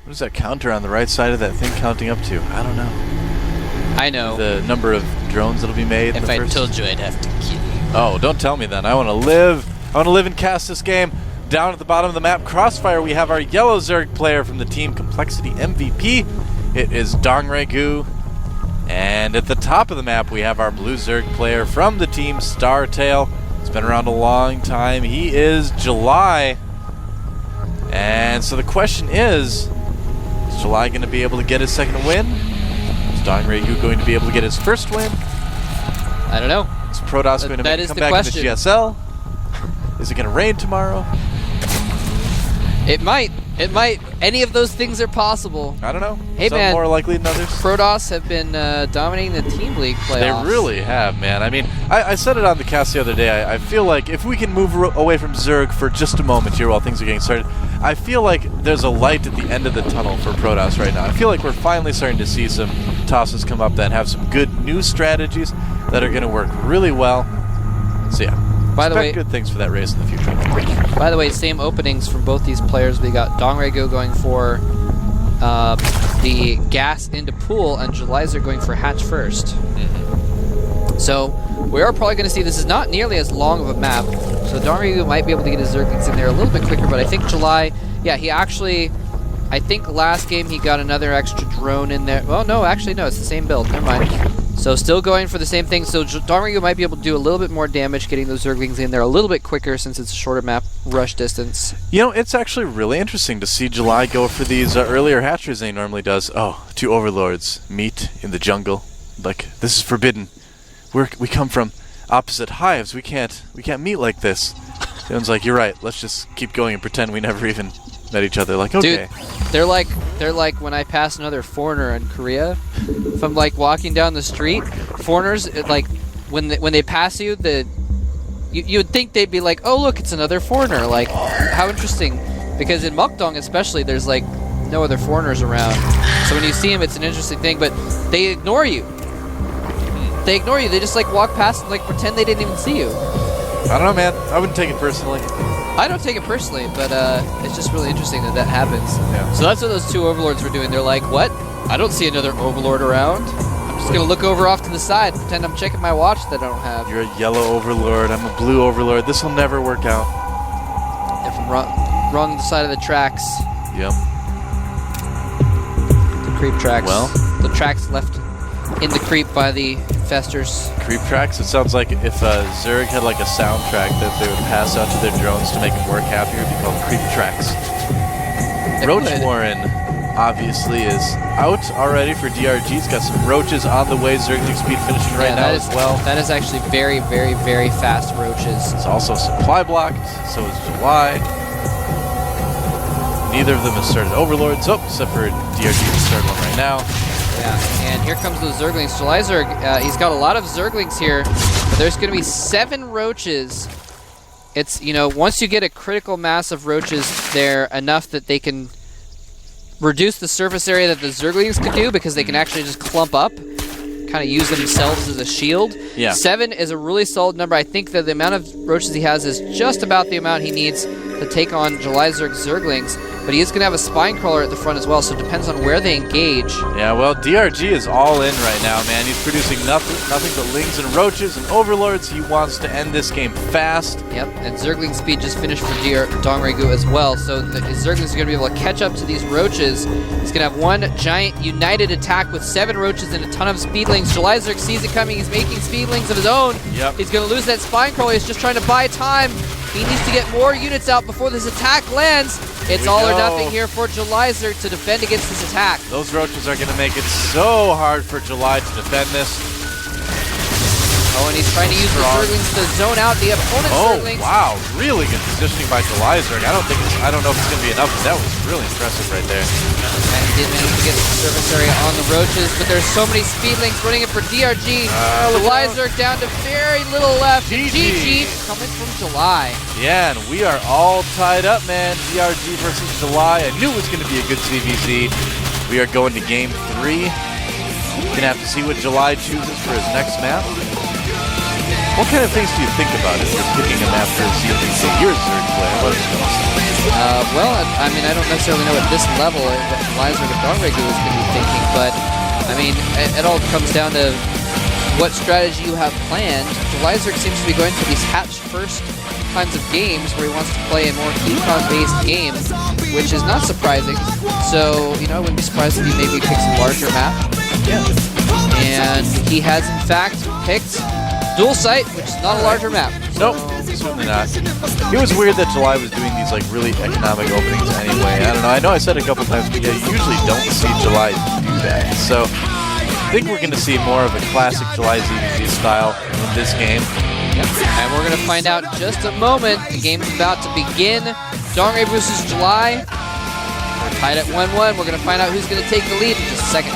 What is that counter on the right side of that thing counting up to? I don't know. I know. The number of drones that'll be made. If I told you, I'd have to kill you. Oh, don't tell me then. I want to live. I want to live and cast this game. Down at the bottom of the map, Crossfire, we have our yellow Zerg player from the team Complexity MVP. It is DongRaeGu. And at the top of the map, we have our blue Zerg player from the team Startail. He's been around a long time. He is July. And so the question is July going to be able to get his second win? Is DongRaeGu going to be able to get his first win? I don't know. Is Protoss going to come back in the GSL? Is it going to rain tomorrow? It might. It might. Any of those things are possible. I don't know. Hey, Some man. more likely than others. Protoss have been dominating the Team League playoffs. They really have, man. I mean, I said it on the cast the other day. I feel like if we can move away from Zerg for just a moment here while things are getting started, I feel like there's a light at the end of the tunnel for Protoss right now. I feel like we're finally starting to see some tosses come up that have some good new strategies that are going to work really well. So yeah. By the way, good things for that race in the future. By the way, same openings from both these players. We got DongRaeGu going for the gas into pool, and Julyzer going for hatch first. So we are probably going to see this is not nearly as long of a map. So DongRaeGu might be able to get his Zerglings in there a little bit quicker, but I think July, yeah, he actually, I think last game he got another extra drone in there. Well, no, actually, no, it's the same build. Never mind. So still going for the same thing. So DongRaeGu might be able to do a little bit more damage, getting those Zerglings in there a little bit quicker since it's a shorter map rush distance. You know, it's actually really interesting to see July go for these earlier hatcheries than he normally does. Oh, two overlords meet in the jungle. Like, this is forbidden. We come from opposite hives. We can't meet like this. Everyone's like, you're right. Let's just keep going and pretend we never even met each other. Like, okay. Dude, they're like when I pass another foreigner in Korea. If I'm like walking down the street, foreigners like when they pass you, you would think they'd be like, oh look, it's another foreigner. Like, how interesting. Because in Mukdong especially, there's like no other foreigners around. So when you see them, it's an interesting thing. But they ignore you. They ignore you. They just like walk past and like pretend they didn't even see you. I don't know, man. I wouldn't take it personally. I don't take it personally, but it's just really interesting that happens. Yeah. So that's what those two overlords were doing. They're like, what? I don't see another overlord around. I'm just going to look over off to the side, pretend I'm checking my watch that I don't have. You're a yellow overlord. I'm a blue overlord. This will never work out. They're from wrong side of the tracks. Yep. The creep tracks. Well. The tracks left in the creep by the infestors. Creep tracks? It sounds like if Zerg had like a soundtrack that they would pass out to their drones to make them work happier, it'd be called Creep Tracks. Ro4 obviously is out already for DRG. He's got some roaches on the way. Zergling speed finishing right now as well. That is actually very, very, very fast roaches. It's also supply blocked, so is July. Neither of them has started overlords. Oh, except for DRG who started one right now. Yeah, and here comes those Zerglings. July Zerg, he's got a lot of Zerglings here, but there's going to be 7 roaches. It's, you know, once you get a critical mass of roaches, they're enough that they can reduce the surface area that the Zerglings can do because they can actually just clump up, kind of use themselves as a shield. Yeah. 7 is a really solid number. I think that the amount of roaches he has is just about the amount he needs to take on July Zerg's Zerglings. But he is going to have a spine crawler at the front as well, so it depends on where they engage. Yeah, well, DRG is all in right now, man. He's producing nothing but lings and roaches and overlords. He wants to end this game fast. Yep, and Zergling speed just finished for DongRaeGu as well, so his Zerglings are going to be able to catch up to these roaches. He's going to have one giant united attack with 7 roaches and a ton of speedlings. July Zerg sees it coming. He's making speedlings of his own. Yep. He's going to lose that spine crawler. He's just trying to buy time. He needs to get more units out before this attack lands. It's all or nothing here for July Zerg to defend against this attack. Those roaches are going to make it so hard for July to defend this. Oh, and he's trying to use the Zerglings to zone out the opponent's Zerglings. Oh, wow. Really good positioning by July Zerg. I don't know if it's going to be enough, but that was really impressive right there. And he did manage to get the surface area on the roaches, but there's so many speedlings running in for DRG. July Zerg down to very little left. GG coming from July. Yeah, and we are all tied up, man. DRG versus July. I knew it was going to be a good CVZ. We are going to game 3. Gonna have to see what July chooses for his next map. What kind of things do you think about it? You're picking a map for ZVZ. You're a Zerg player. What is going on? Well, I mean, I don't necessarily know at this level what Jelizerg and DongRaeGu is going to be thinking, but I mean, it all comes down to what strategy you have planned. Jelizerg seems to be going for these hatch first kinds of games where he wants to play a more econ-based game, which is not surprising. So, you know, I wouldn't be surprised if he maybe picks a larger map. Yeah. And he has, in fact, picked Dual Site, which is not a larger map. Nope, certainly not. It was weird that July was doing these like really economic openings anyway. I don't know. I know I said it a couple times, but yeah, you usually don't see July do that. So I think we're going to see more of a classic July ZVZ style in this game. Yep. And we're going to find out in just a moment. The game's about to begin. DongRaeGu versus July. We're tied at 1-1. We're going to find out who's going to take the lead in just a second.